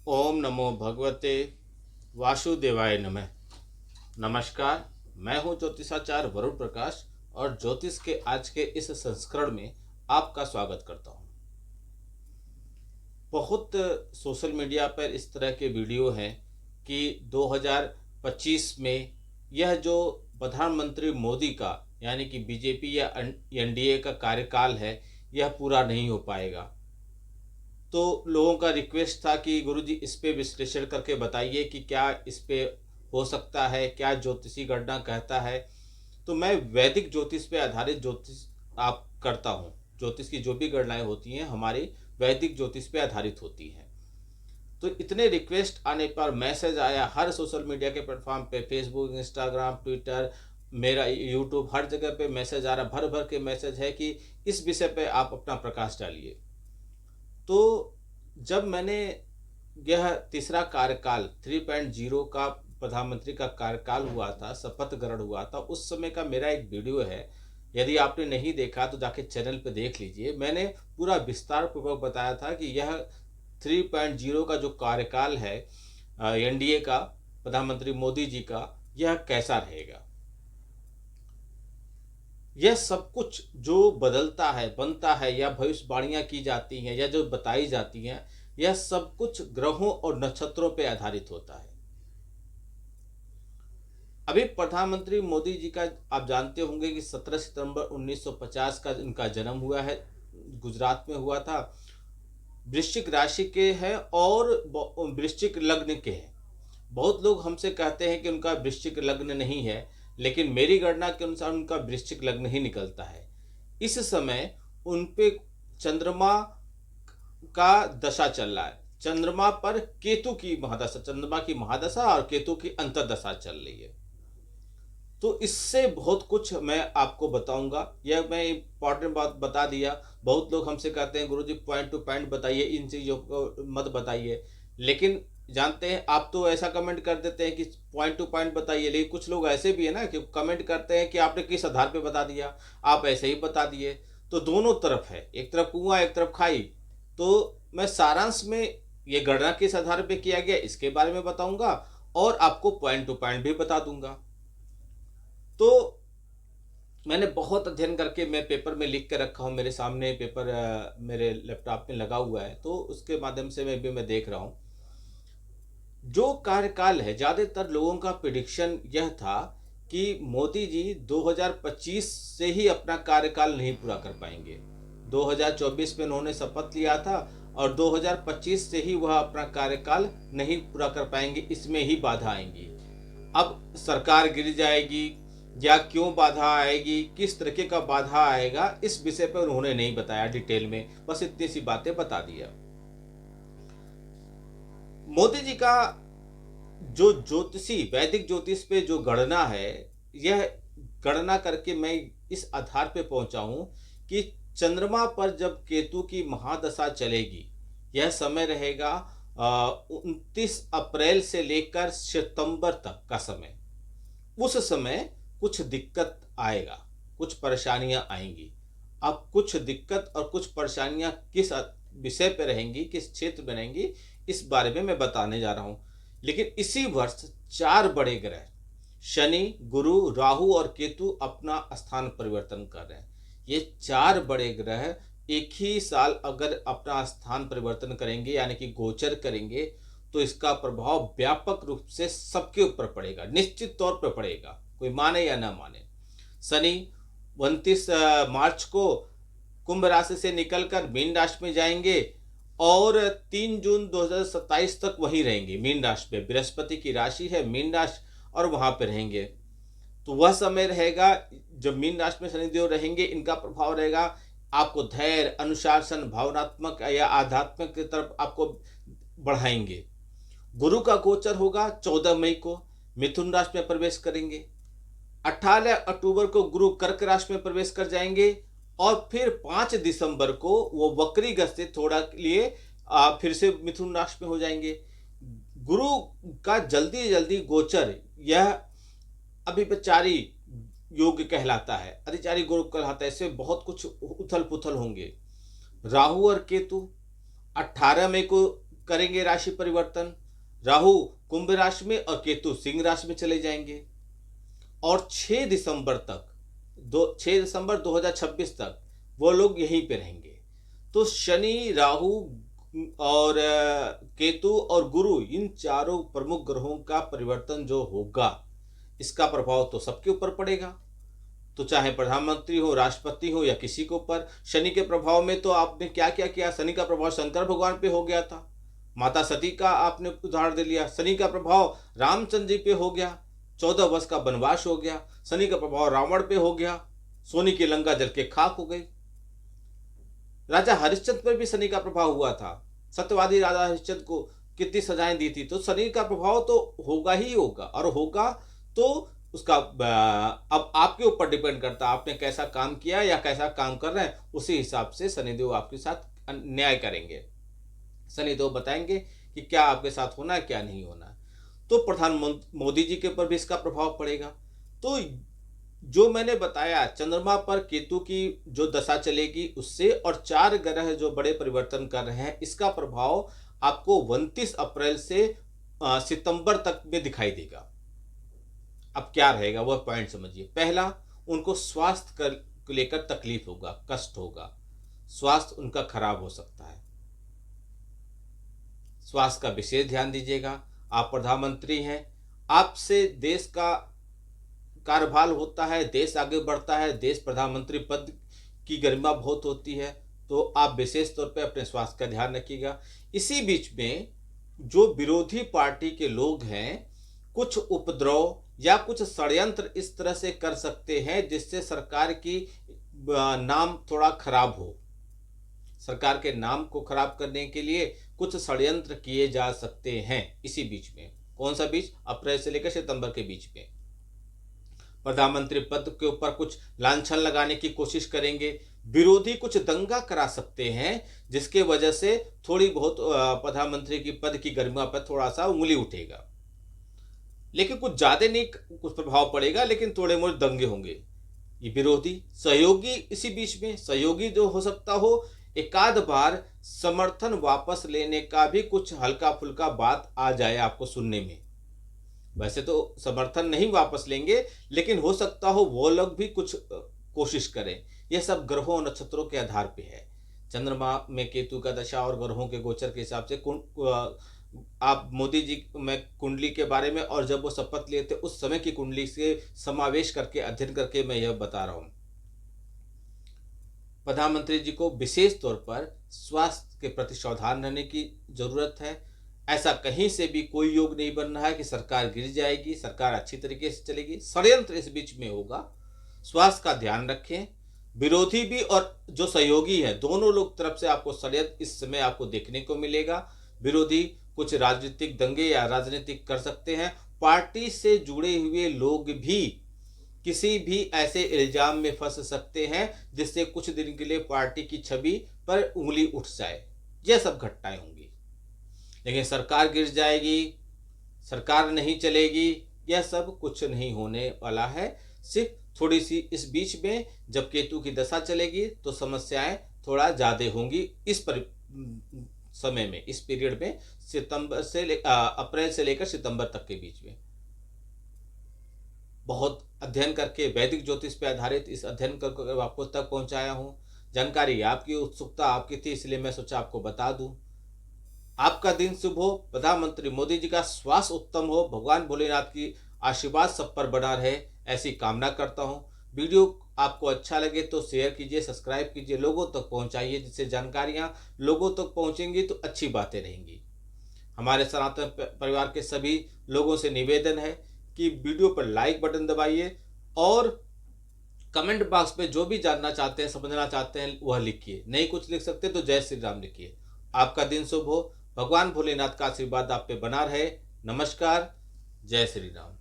ओम नमो भगवते वासुदेवाय नमः। नमस्कार, मैं हूं ज्योतिषाचार्य वरुण प्रकाश और ज्योतिष के आज के इस संस्करण में आपका स्वागत करता हूं। बहुत सोशल मीडिया पर इस तरह के वीडियो हैं कि 2025 में यह जो प्रधानमंत्री मोदी का यानी कि बीजेपी या एनडीए का कार्यकाल है, यह पूरा नहीं हो पाएगा। तो लोगों का रिक्वेस्ट था कि गुरुजी इस पे विश्लेषण करके बताइए कि क्या इस पे हो सकता है, क्या ज्योतिषी गणना कहता है। तो मैं वैदिक ज्योतिष पे आधारित ज्योतिष आप करता हूँ। ज्योतिष की जो भी गणनाएं होती हैं हमारी वैदिक ज्योतिष पे आधारित होती हैं। तो इतने रिक्वेस्ट आने पर मैसेज आया हर सोशल मीडिया के प्लेटफॉर्म पे, फेसबुक, इंस्टाग्राम, ट्विटर, मेरा यूट्यूब, हर जगह पे मैसेज आ रहा, भर भर के मैसेज है कि इस विषय पे आप अपना प्रकाश डालिए। तो जब मैंने यह तीसरा कार्यकाल 3.0 का प्रधानमंत्री का कार्यकाल हुआ था, शपथ ग्रहण हुआ था, उस समय का मेरा एक वीडियो है। यदि आपने नहीं देखा तो जाके चैनल पे देख लीजिए। मैंने पूरा विस्तार पूर्वक बताया था कि यह 3.0 का जो कार्यकाल है एनडीए का, प्रधानमंत्री मोदी जी का, यह कैसा रहेगा। यह सब कुछ जो बदलता है, बनता है या भविष्यवाणियां की जाती हैं या जो बताई जाती हैं, यह सब कुछ ग्रहों और नक्षत्रों पर आधारित होता है। अभी प्रधानमंत्री मोदी जी का आप जानते होंगे कि 17 सितंबर 1950 का इनका जन्म हुआ है, गुजरात में हुआ था। वृश्चिक राशि के हैं और वृश्चिक लग्न के हैं। बहुत लोग हमसे कहते हैं कि उनका वृश्चिक लग्न नहीं है, लेकिन मेरी गणना के अनुसार उनका वृश्चिक लग्न ही निकलता है। इस समय उन पे चंद्रमा का दशा चल रहा है। चंद्रमा पर केतु की महादशा, चंद्रमा की महादशा और केतु की अंतर्दशा चल रही है। तो इससे बहुत कुछ मैं आपको बताऊंगा। यह मैं इंपॉर्टेंट बात बता दिया। बहुत लोग हमसे कहते हैं गुरुजी पॉइंट टू पॉइंट बताइए, इन चीज़ों को मत बताइए। लेकिन जानते हैं आप तो ऐसा कमेंट कर देते हैं कि पॉइंट टू पॉइंट बताइए, लेकिन कुछ लोग ऐसे भी है ना कि कमेंट करते हैं कि आपने किस आधार पे बता दिया, आप ऐसे ही बता दिए। तो दोनों तरफ है, एक तरफ कुआं एक तरफ खाई। तो मैं सारांश में ये गणना किस आधार पे किया गया इसके बारे में बताऊंगा और आपको पॉइंट टू पॉइंट भी बता दूंगा। तो मैंने बहुत अध्ययन करके मैं पेपर में लिख के रखा हूँ, मेरे सामने पेपर मेरे लैपटॉप में लगा हुआ है, तो उसके माध्यम से मैं देख रहा हूँ। जो कार्यकाल है, ज़्यादातर लोगों का प्रिडिक्शन यह था कि मोदी जी 2025 से ही अपना कार्यकाल नहीं पूरा कर पाएंगे। 2024 में उन्होंने शपथ लिया था और 2025 से ही वह अपना कार्यकाल नहीं पूरा कर पाएंगे, इसमें ही बाधा आएंगी। अब सरकार गिर जाएगी या क्यों बाधा आएगी, किस तरीके का बाधा आएगा, इस विषय पर उन्होंने नहीं बताया डिटेल में, बस इतनी सी बातें बता दिया। मोदी जी का जो ज्योतिषी वैदिक ज्योतिष पे जो गणना है, यह गणना करके मैं इस आधार पे पहुंचा हूं कि चंद्रमा पर जब केतु की महादशा चलेगी, यह समय रहेगा 29 अप्रैल से लेकर सितंबर तक का समय। उस समय कुछ दिक्कत आएगा, कुछ परेशानियां आएंगी। अब कुछ दिक्कत और कुछ परेशानियां किस विषय पे रहेंगी, किस क्षेत्र में रहेंगी, इस बारे में मैं बताने जा रहा हूं। लेकिन इसी वर्ष 4 बड़े ग्रह शनि, गुरु, राहु और केतु अपना स्थान परिवर्तन कर रहे हैं। ये 4 बड़े ग्रह एक ही साल अगर अपना स्थान परिवर्तन करेंगे यानी कि गोचर करेंगे, तो इसका प्रभाव व्यापक रूप से सबके ऊपर पड़ेगा, निश्चित तौर पर पड़ेगा, कोई माने या ना माने। शनि 29 मार्च को कुंभ राशि से निकलकर मीन राशि में जाएंगे और 3 जून 2027 तक वहीं रहेंगे मीन राशि में। बृहस्पति की राशि है मीन राशि और वहां पर रहेंगे। तो वह समय रहेगा जब मीन राशि में शनिदेव रहेंगे, इनका प्रभाव रहेगा। आपको धैर्य, अनुशासन, भावनात्मक या आध्यात्मिक की तरफ आपको बढ़ाएंगे। गुरु का गोचर होगा 14 मई को, मिथुन राशि में प्रवेश करेंगे। 18 अक्टूबर को गुरु कर्क राशि में प्रवेश कर जाएंगे और फिर 5 दिसंबर को वो वक्री गति से थोड़ा लिए फिर से मिथुन राशि में हो जाएंगे। गुरु का जल्दी जल्दी गोचर यह अभिचारी योग कहलाता है, अधिचारी गुरु कहलाता है। इससे बहुत कुछ उथल पुथल होंगे। राहु और केतु 18 मई को करेंगे राशि परिवर्तन। राहु कुंभ राशि में और केतु सिंह राशि में चले जाएंगे। और 6 दिसंबर 2026 तक वो लोग यहीं पे रहेंगे। तो शनि, राहु और केतु और गुरु, इन चारों प्रमुख ग्रहों का परिवर्तन जो होगा, इसका प्रभाव तो सबके ऊपर पड़ेगा। तो चाहे प्रधानमंत्री हो, राष्ट्रपति हो या किसी के ऊपर। शनि के प्रभाव में तो आपने क्या क्या किया। शनि का प्रभाव शंकर भगवान पे हो गया था, माता सती का आपने उदाहरण दे लिया। शनि का प्रभाव रामचंद्र जी पे हो गया, 14 वर्ष का वनवास हो गया। शनि का प्रभाव रावण पे हो गया, सोने की लंका जल के खाक हो गई। राजा हरिश्चंद्र पर भी शनि का प्रभाव हुआ था, सत्यवादी राजा हरिश्चंद्र को कितनी सजाएं दी थी। तो शनि का प्रभाव तो होगा ही होगा, और होगा तो उसका अब आपके ऊपर डिपेंड करता है आपने कैसा काम किया या कैसा काम कर रहे हैं। उसी हिसाब से शनिदेव आपके साथ न्याय करेंगे। शनिदेव बताएंगे कि क्या आपके साथ होना है, क्या नहीं होना है। तो प्रधानमंत्री मोदी जी के ऊपर भी इसका प्रभाव पड़ेगा। तो जो मैंने बताया, चंद्रमा पर केतु की जो दशा चलेगी उससे, और 4 ग्रह जो बड़े परिवर्तन कर रहे हैं, इसका प्रभाव आपको 29 अप्रैल से सितंबर तक में दिखाई देगा। अब क्या रहेगा वह पॉइंट समझिए। पहला, उनको स्वास्थ्य को लेकर तकलीफ होगा, कष्ट होगा, स्वास्थ्य उनका खराब हो सकता है। स्वास्थ्य का विशेष ध्यान दीजिएगा। आप प्रधानमंत्री हैं, आपसे देश का कार्यभार होता है, देश आगे बढ़ता है, देश प्रधानमंत्री पद की गरिमा बहुत होती है, तो आप विशेष तौर पे अपने स्वास्थ्य का ध्यान रखिएगा। इसी बीच में जो विरोधी पार्टी के लोग हैं, कुछ उपद्रव या कुछ षड्यंत्र इस तरह से कर सकते हैं जिससे सरकार की नाम थोड़ा खराब हो। सरकार के नाम को खराब करने के लिए कुछ षड्यंत्र किए जा सकते हैं। इसी बीच में, कौन सा बीच, अप्रैल से लेकर सितंबर के बीच में प्रधानमंत्री पद के ऊपर कुछ लांछन लगाने की कोशिश करेंगे। विरोधी कुछ दंगा करा सकते हैं जिसके वजह से थोड़ी बहुत प्रधानमंत्री की पद की गरिमा पर थोड़ा सा उंगली उठेगा, लेकिन कुछ ज्यादा नहीं कुछ प्रभाव पड़ेगा, लेकिन थोड़े मोड़े दंगे होंगे। ये विरोधी सहयोगी, इसी बीच में सहयोगी जो हो सकता हो, एकाध बार समर्थन वापस लेने का भी कुछ हल्का फुल्का बात आ जाए आपको सुनने में। वैसे तो समर्थन नहीं वापस लेंगे, लेकिन हो सकता हो वो लोग भी कुछ कोशिश करें। यह सब ग्रहों और नक्षत्रों के आधार पे है। चंद्रमा में केतु का दशा और ग्रहों के गोचर के हिसाब से आप मोदी जी में कुंडली के बारे में, और जब वो शपथ लिए थे उस समय की कुंडली से समावेश करके अध्ययन करके मैं यह बता रहा हूं। प्रधानमंत्री जी को विशेष तौर पर स्वास्थ्य के प्रति सावधान रहने की जरूरत है। ऐसा कहीं से भी कोई योग नहीं बन रहा है कि सरकार गिर जाएगी, सरकार अच्छी तरीके से चलेगी। षड्यंत्र इस बीच में होगा। स्वास्थ्य का ध्यान रखें। विरोधी भी और जो सहयोगी है, दोनों लोग तरफ से आपको षड्यंत्र इस समय आपको देखने को मिलेगा। विरोधी कुछ राजनीतिक दंगे या राजनीतिक कर सकते हैं। पार्टी से जुड़े हुए लोग भी किसी भी ऐसे इल्जाम में फंस सकते हैं जिससे कुछ दिन के लिए पार्टी की छवि पर उंगली उठ जाए। यह सब घटनाएं होंगी, लेकिन सरकार गिर जाएगी, सरकार नहीं चलेगी, यह सब कुछ नहीं होने वाला है। सिर्फ थोड़ी सी इस बीच में जब केतु की दशा चलेगी तो समस्याएं थोड़ा ज्यादा होंगी। इस समय में, इस पीरियड में, अप्रैल से लेकर सितंबर तक के बीच में बहुत अध्ययन करके वैदिक ज्योतिष पे आधारित इस अध्ययन कर आपको तक पहुंचाया हूं। जानकारी आपकी उत्सुकता आपकी थी, इसलिए मैं सोचा आपको बता दूं। आपका दिन शुभ हो, प्रधानमंत्री मोदी जी का स्वास्थ्य उत्तम हो, भगवान भोलेनाथ की आशीर्वाद सब पर बना रहे, ऐसी कामना करता हूं। वीडियो आपको अच्छा लगे तो शेयर कीजिए, सब्सक्राइब कीजिए, लोगों तक पहुंचाइए, जिससे जानकारियां लोगों तक पहुंचेंगी तो अच्छी बातें रहेंगी। हमारे सनातन परिवार के सभी लोगों से निवेदन है कि वीडियो पर लाइक बटन दबाइए और कमेंट बॉक्स में जो भी जानना चाहते हैं, समझना चाहते हैं, वह लिखिए। नहीं कुछ लिख सकते तो जय श्री राम लिखिए। आपका दिन शुभ हो, भगवान भोलेनाथ का आशीर्वाद आप पे बना रहे। नमस्कार, जय श्री राम।